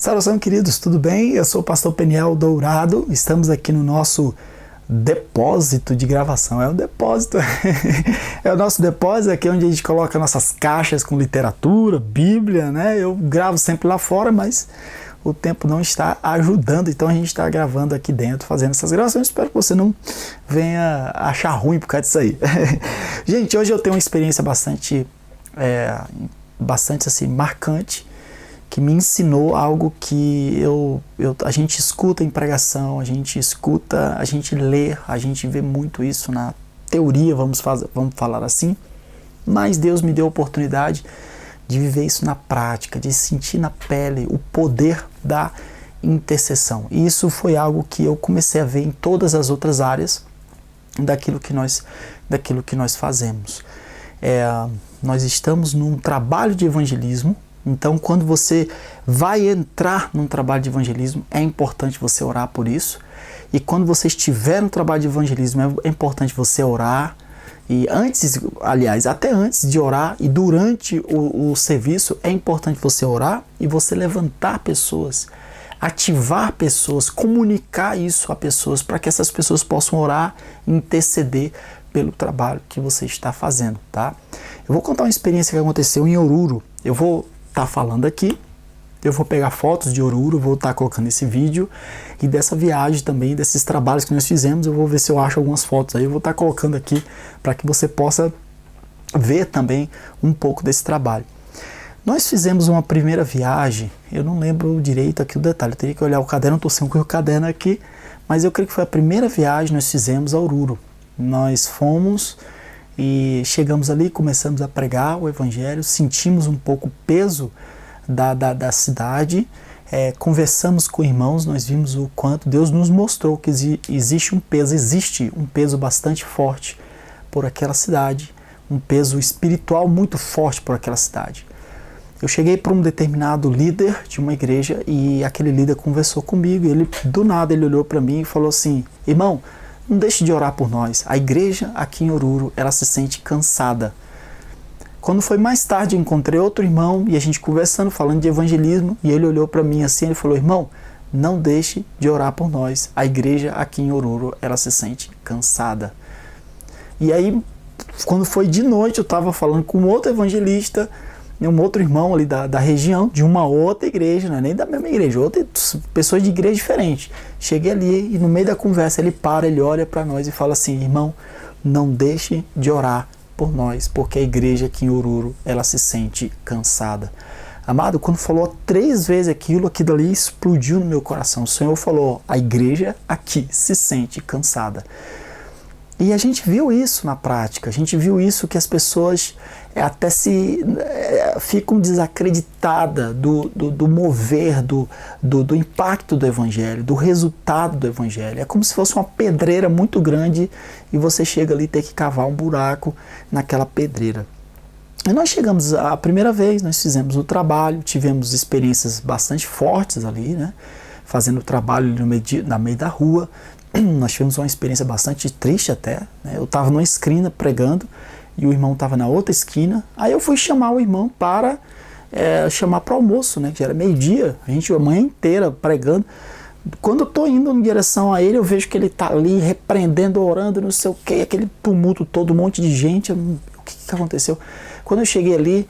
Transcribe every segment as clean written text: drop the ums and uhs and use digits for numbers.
Saudação, queridos, tudo bem? Eu sou o pastor Peniel Dourado, estamos aqui no nosso depósito de gravação. É um depósito, é o nosso depósito aqui onde a gente coloca nossas caixas com literatura, Bíblia, né? Eu gravo sempre lá fora, mas o tempo não está ajudando, então a gente está gravando aqui dentro, fazendo essas gravações. Espero que você não venha achar ruim por causa disso aí. Gente, hoje eu tenho uma experiência bastante assim, marcante, que me ensinou algo que a gente escuta em pregação, a gente escuta, a gente lê, a gente vê muito isso na teoria, vamos falar assim, mas Deus me deu a oportunidade de viver isso na prática, de sentir na pele o poder da intercessão. E isso foi algo que eu comecei a ver em todas as outras áreas daquilo que nós fazemos. Nós estamos num trabalho de evangelismo. Então, quando você vai entrar num trabalho de evangelismo, é importante você orar por isso. E quando você estiver no trabalho de evangelismo, é importante você orar. E até antes de orar e durante o serviço, é importante você orar e você levantar pessoas, ativar pessoas, comunicar isso a pessoas, para que essas pessoas possam orar e interceder pelo trabalho que você está fazendo, tá? Eu vou contar uma experiência que aconteceu em Oruro. Eu vou estar falando aqui, eu vou pegar fotos de Oruro, vou estar colocando esse vídeo e dessa viagem também, desses trabalhos que nós fizemos. Eu vou ver se eu acho algumas fotos aí, eu vou estar colocando aqui para que você possa ver também um pouco desse trabalho. Nós fizemos uma primeira viagem, eu não lembro direito aqui o detalhe, eu teria que olhar o caderno, estou sem o caderno aqui, mas eu creio que foi a primeira viagem que nós fizemos a Oruro. Nós fomos e chegamos ali, começamos a pregar o evangelho, sentimos um pouco o peso da cidade, conversamos com irmãos, nós vimos o quanto Deus nos mostrou que existe um peso bastante forte por aquela cidade, um peso espiritual muito forte por aquela cidade. Eu cheguei para um determinado líder de uma igreja e aquele líder conversou comigo e do nada ele olhou para mim e falou assim: irmão, não deixe de orar por nós. A igreja aqui em Oruro, ela se sente cansada. Quando foi mais tarde, eu encontrei outro irmão e a gente conversando, falando de evangelismo, e ele olhou para mim assim, ele falou: irmão, não deixe de orar por nós. A igreja aqui em Oruro, ela se sente cansada. E aí, quando foi de noite, eu estava falando com outro evangelista, um outro irmão ali da região, de uma outra igreja, não é nem da mesma igreja, pessoas de igreja diferente. Cheguei ali e no meio da conversa ele olha para nós e fala assim: irmão, não deixe de orar por nós, porque a igreja aqui em Oruro, ela se sente cansada. Amado, quando falou 3 vezes aquilo ali explodiu no meu coração. O Senhor falou: a igreja aqui se sente cansada. E a gente viu isso na prática, a gente viu isso que as pessoas até ficam desacreditadas do mover, do impacto do evangelho, do resultado do evangelho. É como se fosse uma pedreira muito grande e você chega ali e tem que cavar um buraco naquela pedreira. E nós chegamos a primeira vez, nós fizemos o trabalho, tivemos experiências bastante fortes ali, né? Fazendo o trabalho no meio da rua. Nós tivemos uma experiência bastante triste até, né? Eu estava numa esquina pregando e o irmão estava na outra esquina. Aí eu fui chamar o irmão para chamar para o almoço, né? Que já era meio-dia, a manhã inteira pregando. Quando eu estou indo em direção a ele, eu vejo que ele está ali repreendendo, orando, não sei o que, aquele tumulto todo, um monte de gente. O que aconteceu? Quando eu cheguei ali,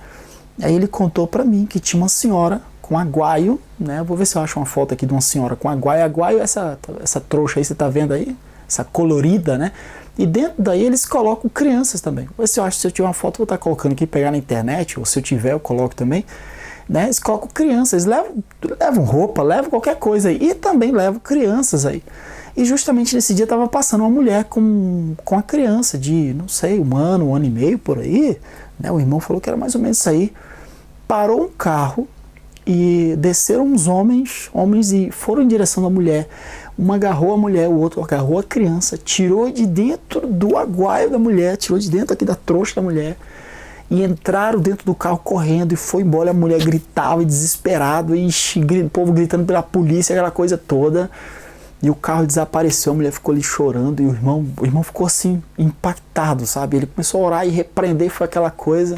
aí ele contou para mim que tinha uma senhora com aguaio, né? Eu vou ver se eu acho uma foto aqui de uma senhora com aguaio. Aguaio é essa trouxa aí, você tá vendo aí? Essa colorida, né? E dentro daí eles colocam crianças também. Se eu tiver uma foto, eu vou estar colocando aqui, pegar na internet, ou se eu tiver, eu coloco também. Né? Eles colocam crianças, eles levam roupa, levam qualquer coisa aí. E também levam crianças aí. E justamente nesse dia estava passando uma mulher com a criança de, não sei, 1 ano e meio por aí. Né? O irmão falou que era mais ou menos isso aí. Parou um carro e desceram uns homens e foram em direção da mulher. Um agarrou a mulher, o outro agarrou a criança, tirou de dentro do aguaio da mulher, tirou de dentro aqui da trouxa da mulher e entraram dentro do carro correndo e foi embora. A mulher gritava e desesperado e o povo gritando pela polícia, aquela coisa toda. E o carro desapareceu, a mulher ficou ali chorando e o irmão ficou assim impactado, sabe? Ele começou a orar e repreender, foi aquela coisa.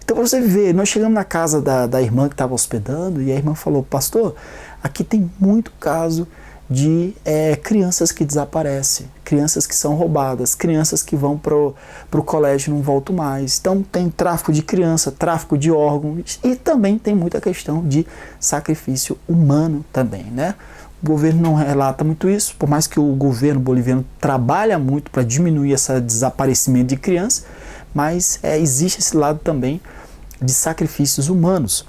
Então, para você ver, nós chegamos na casa da irmã que estava hospedando e a irmã falou, pastor, aqui tem muito caso de crianças que desaparecem, crianças que são roubadas, crianças que vão para o colégio e não voltam mais. Então tem tráfico de criança, tráfico de órgãos e também tem muita questão de sacrifício humano também, né? O governo não relata muito isso, por mais que o governo boliviano trabalha muito para diminuir esse desaparecimento de crianças, mas existe esse lado também de sacrifícios humanos.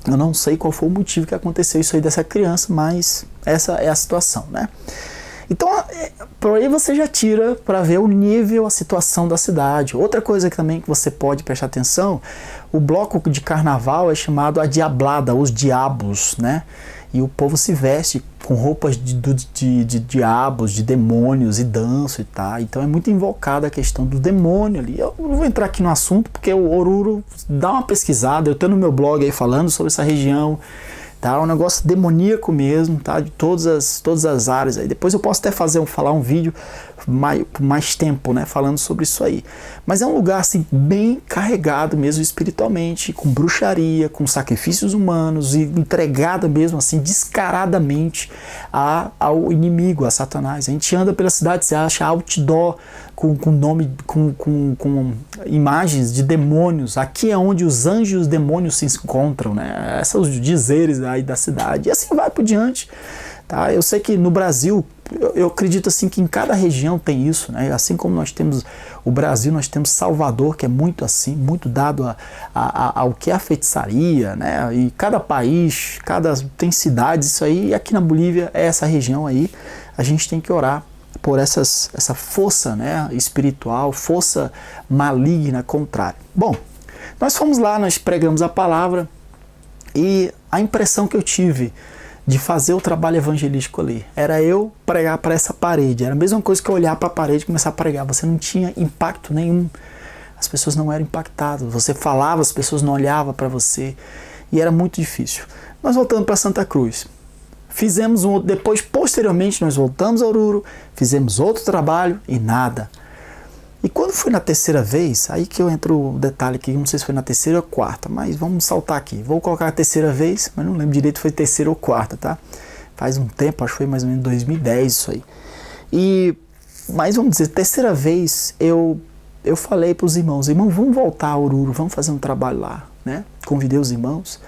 Eu não sei qual foi o motivo que aconteceu isso aí dessa criança, mas essa é a situação, né? Então, por aí você já tira para ver o nível, a situação da cidade. Outra coisa que também que você pode prestar atenção, o bloco de carnaval é chamado a Diablada, os diabos, né? E o povo se veste com roupas de diabos, de demônios e dança e tal. Então é muito invocada a questão do demônio ali. Eu não vou entrar aqui no assunto porque o Oruro dá uma pesquisada. Eu tenho no meu blog aí falando sobre essa região. Tá? É um negócio demoníaco mesmo, tá? De todas as áreas aí. Depois eu posso até falar um vídeo por mais tempo, né? Falando sobre isso aí. Mas é um lugar assim bem carregado mesmo espiritualmente, com bruxaria, com sacrifícios humanos e entregada mesmo assim descaradamente ao inimigo, a Satanás. A gente anda pela cidade, você acha outdoor com imagens de demônios. Aqui é onde os anjos e os demônios se encontram, né? Esses são os dizeres aí da cidade. E assim vai por diante. Tá? Eu sei que no Brasil, eu acredito assim que em cada região tem isso, né? Assim como nós temos o Brasil, nós temos Salvador, que é muito assim, muito dado ao que é a feitiçaria, né? E cada país, tem cidades, isso aí, e aqui na Bolívia é essa região aí, a gente tem que orar por essa força, né, espiritual, força maligna contrária. Bom, nós fomos lá, nós pregamos a palavra e a impressão que eu tive de fazer o trabalho evangelístico ali era eu pregar para essa parede. Era a mesma coisa que eu olhar para a parede e começar a pregar. Você não tinha impacto nenhum. As pessoas não eram impactadas. Você falava, as pessoas não olhavam para você. E era muito difícil. Nós voltamos para Santa Cruz. Fizemos depois, posteriormente, nós voltamos a Oruro, fizemos outro trabalho e nada. E quando foi na terceira vez, aí que eu entro o detalhe aqui, não sei se foi na terceira ou quarta, mas vamos saltar aqui. Vou colocar a terceira vez, mas não lembro direito se foi terceira ou quarta, tá? Faz um tempo, acho que foi mais ou menos 2010 isso aí. Mas vamos dizer, terceira vez eu falei para os irmãos, vamos voltar a Oruro, vamos fazer um trabalho lá, né? Convidei os irmãos,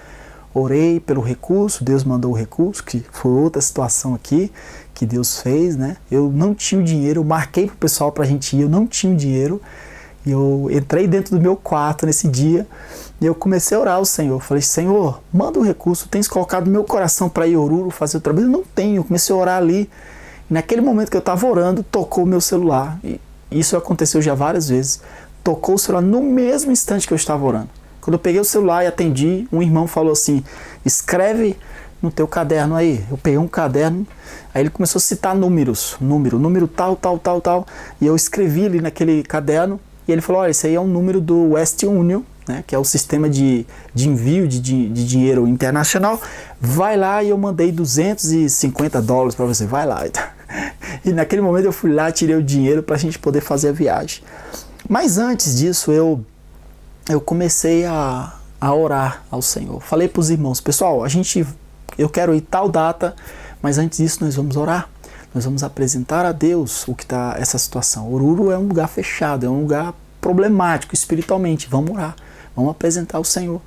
orei pelo recurso, Deus mandou o recurso, que foi outra situação aqui, que Deus fez, né? Eu não tinha o dinheiro, eu marquei pro pessoal pra gente ir, eu não tinha o dinheiro, e eu entrei dentro do meu quarto nesse dia, e eu comecei a orar ao Senhor, eu falei, Senhor, manda o recurso, tens colocado no meu coração para ir a Oruro fazer o trabalho? Eu não tenho, eu comecei a orar ali, e naquele momento que eu estava orando, tocou o meu celular, e isso aconteceu já várias vezes, tocou o celular no mesmo instante que eu estava orando. Quando eu peguei o celular e atendi, um irmão falou assim, escreve no teu caderno aí. Eu peguei um caderno, aí ele começou a citar número tal, e eu escrevi ali naquele caderno, e ele falou, olha, esse aí é um número do Western Union, né, que é o sistema de envio de dinheiro internacional, vai lá, e eu mandei $250 para você, vai lá. E naquele momento eu fui lá, tirei o dinheiro para a gente poder fazer a viagem. Mas antes disso, eu comecei a orar ao Senhor. Falei para os irmãos, pessoal, eu quero ir tal data, mas antes disso nós vamos orar. Nós vamos apresentar a Deus o que está essa situação. Oruro é um lugar fechado, é um lugar problemático espiritualmente. Vamos orar, vamos apresentar ao Senhor.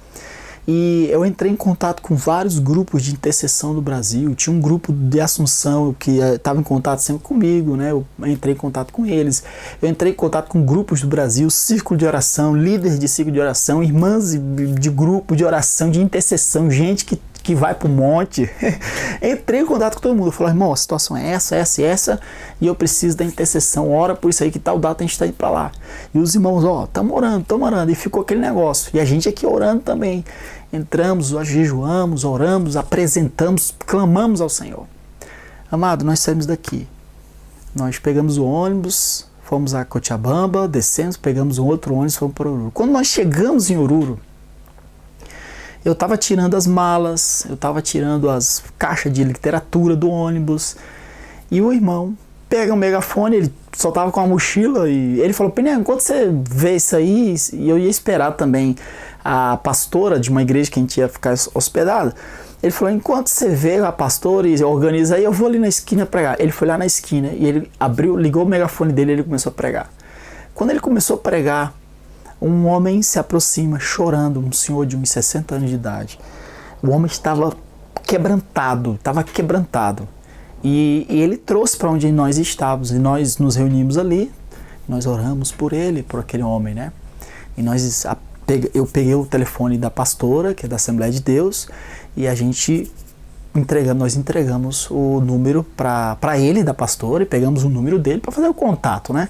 E eu entrei em contato com vários grupos de intercessão do Brasil. Tinha um grupo de Assunção que estava em contato sempre comigo, né? Eu entrei em contato com eles. Eu entrei em contato com grupos do Brasil, círculo de oração, líderes de círculo de oração, irmãs de grupo de oração, de intercessão, gente que vai pro monte. Entrei em contato com todo mundo. Eu falei, irmão, a situação é essa, e eu preciso da intercessão. Ora por isso aí, que tal data a gente está indo para lá. E os irmãos, estamos orando. E ficou aquele negócio. E a gente aqui orando também. Entramos, jejuamos, oramos, apresentamos, clamamos ao Senhor. Amado, nós saímos daqui. Nós pegamos o ônibus, fomos a Cochabamba, descemos, pegamos um outro ônibus, fomos para Oruro. Quando nós chegamos em Oruro, eu estava tirando as malas, eu estava tirando as caixas de literatura do ônibus, e o irmão pega o megafone, ele só tava com a mochila e ele falou, Peniel, enquanto você vê isso aí, e eu ia esperar também a pastora de uma igreja que a gente ia ficar hospedado, ele falou, enquanto você vê a pastora e organiza aí, eu vou ali na esquina pregar. Ele foi lá na esquina e ele ligou o megafone dele e ele começou a pregar. Quando ele começou a pregar, um homem se aproxima chorando, um senhor de uns 60 anos de idade. O homem estava quebrantado. E ele trouxe para onde nós estávamos, e nós nos reunimos ali, nós oramos por ele, por aquele homem, né? E eu peguei o telefone da pastora, que é da Assembleia de Deus, e nós entregamos o número para ele, da pastora, e pegamos o número dele para fazer o contato, né?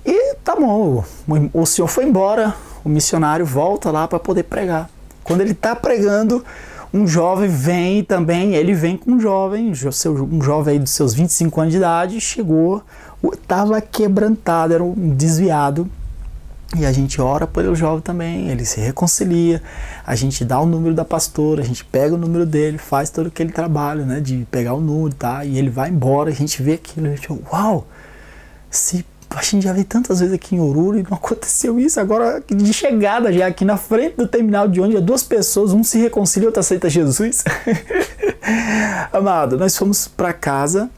E tá bom, o senhor foi embora, o missionário volta lá para poder pregar. Quando ele está pregando, um jovem vem também, ele vem com um jovem aí dos seus 25 anos de idade, chegou, estava quebrantado, era um desviado, e a gente ora pelo jovem também, ele se reconcilia, a gente dá o número da pastora, a gente pega o número dele, faz todo aquele trabalho, né, de pegar o número, tá, e ele vai embora, a gente vê aquilo, a gente, uau, a gente já veio tantas vezes aqui em Oruro e não aconteceu isso. Agora, de chegada já aqui na frente do terminal de ônibus, 2 pessoas, um se reconcilia, outro aceita Jesus. Amado, nós fomos para casa,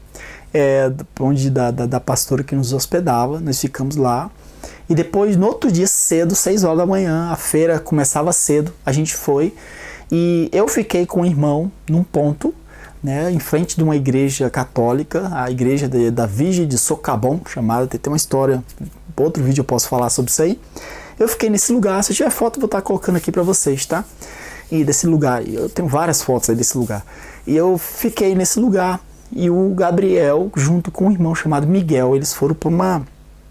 onde da pastora que nos hospedava, nós ficamos lá. E depois, no outro dia, cedo, 6 horas da manhã, a feira começava cedo, a gente foi. E eu fiquei com o irmão num ponto, né, em frente de uma igreja católica, a igreja da Virgem de Socabon, chamada, tem uma história, outro vídeo eu posso falar sobre isso aí. Eu fiquei nesse lugar, se tiver foto eu vou estar colocando aqui para vocês, tá? E desse lugar, eu tenho várias fotos aí desse lugar. E eu fiquei nesse lugar, e o Gabriel, junto com um irmão chamado Miguel, eles foram para uma...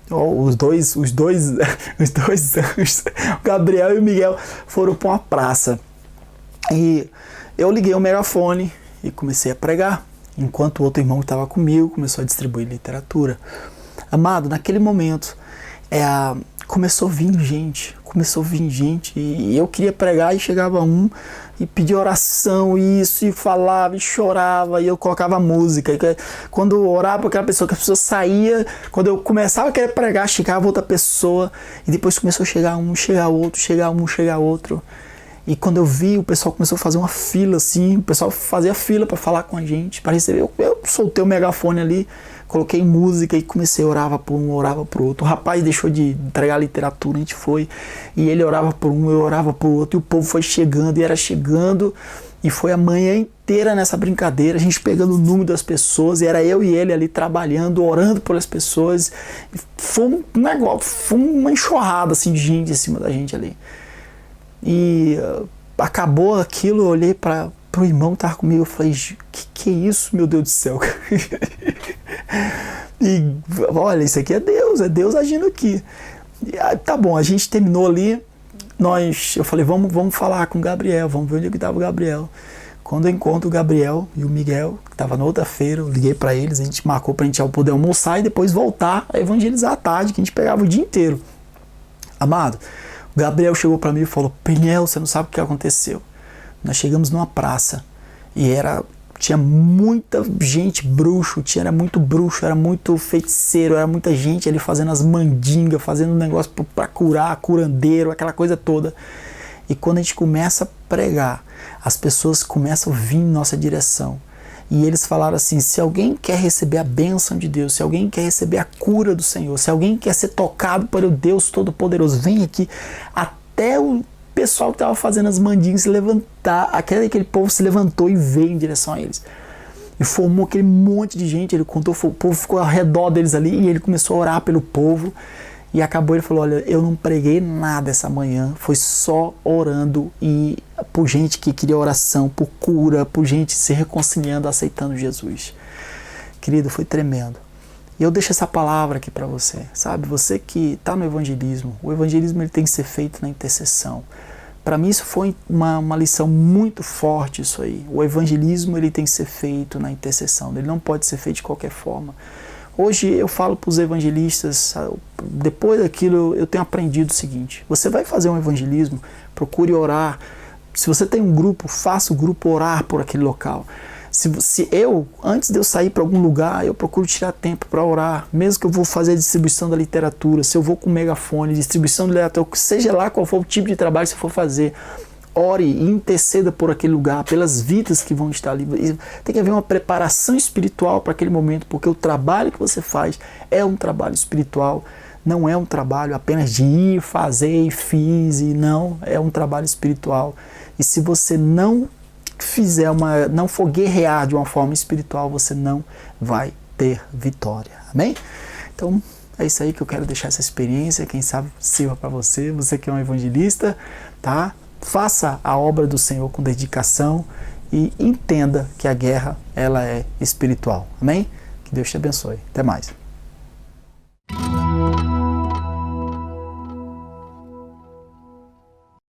os dois anjos, o Gabriel e o Miguel foram para uma praça. E eu liguei o megafone e comecei a pregar, enquanto o outro irmão que estava comigo começou a distribuir literatura. Amado, naquele momento, começou a vir gente, e eu queria pregar e chegava um e pedia oração, e falava, e chorava, e eu colocava música, e quando eu orava para aquela pessoa, que a pessoa saía, quando eu começava a querer pregar, chegava outra pessoa, e depois começou a chegar um, chegar outro, e quando eu vi, o pessoal começou a fazer uma fila assim, o pessoal fazia fila para falar com a gente, para receber. Eu soltei o megafone ali, coloquei música e comecei a orar por um, orava por outro. O rapaz deixou de entregar literatura, a gente foi, e ele orava por um, eu orava por outro, e o povo foi chegando, e era chegando, e foi a manhã inteira nessa brincadeira, a gente pegando o número das pessoas, e era eu e ele ali trabalhando, orando pelas pessoas. Foi um negócio, foi uma enxurrada assim, de gente em cima da gente ali. E acabou aquilo, eu olhei para o irmão que estava comigo, eu falei, que é isso, meu Deus do céu? E olha, isso aqui é Deus agindo aqui. E, tá bom, a gente terminou ali, eu falei, vamos falar com o Gabriel, vamos ver onde que estava o Gabriel. Quando eu encontro o Gabriel e o Miguel, que estava na outra feira, eu liguei para eles, a gente marcou para a gente poder almoçar e depois voltar a evangelizar à tarde, que a gente pegava o dia inteiro. Amado, o Gabriel chegou para mim e falou, Peniel, você não sabe o que aconteceu. Nós chegamos numa praça e tinha muita gente era muito bruxo, era muito feiticeiro, era muita gente ali fazendo as mandingas, fazendo um negócio para curar, curandeiro, aquela coisa toda. E quando a gente começa a pregar, as pessoas começam a vir em nossa direção. E eles falaram assim, se alguém quer receber a bênção de Deus, se alguém quer receber a cura do Senhor, se alguém quer ser tocado pelo Deus Todo-Poderoso, vem aqui. Até o pessoal que estava fazendo as mandingas se levantar, aquele povo se levantou e veio em direção a eles. E formou aquele monte de gente, ele contou, o povo ficou ao redor deles ali, e ele começou a orar pelo povo. E acabou, ele falou, olha, eu não preguei nada essa manhã, foi só orando e por gente que queria oração, por cura, por gente se reconciliando, aceitando Jesus. Querido, foi tremendo. E eu deixo essa palavra aqui para você, sabe? Você que está no evangelismo, o evangelismo ele tem que ser feito na intercessão. Para mim isso foi uma lição muito forte isso aí. O evangelismo ele tem que ser feito na intercessão, ele não pode ser feito de qualquer forma. Hoje eu falo para os evangelistas, depois daquilo eu tenho aprendido o seguinte, você vai fazer um evangelismo, procure orar, se você tem um grupo, faça o grupo orar por aquele local. Se eu, antes de eu sair para algum lugar, eu procuro tirar tempo para orar, mesmo que eu vou fazer a distribuição da literatura, se eu vou com megafone, distribuição da literatura, seja lá qual for o tipo de trabalho que você for fazer, ore e interceda por aquele lugar, pelas vidas que vão estar ali. Tem que haver uma preparação espiritual para aquele momento, porque o trabalho que você faz é um trabalho espiritual, não é um trabalho apenas de ir, fazer e fiz, e não, é um trabalho espiritual. E se você não não for guerrear de uma forma espiritual, você não vai ter vitória. Amém? Então, é isso aí que eu quero deixar essa experiência, quem sabe sirva para você, você que é um evangelista, tá? Faça a obra do Senhor com dedicação e entenda que a guerra, ela é espiritual. Amém? Que Deus te abençoe. Até mais.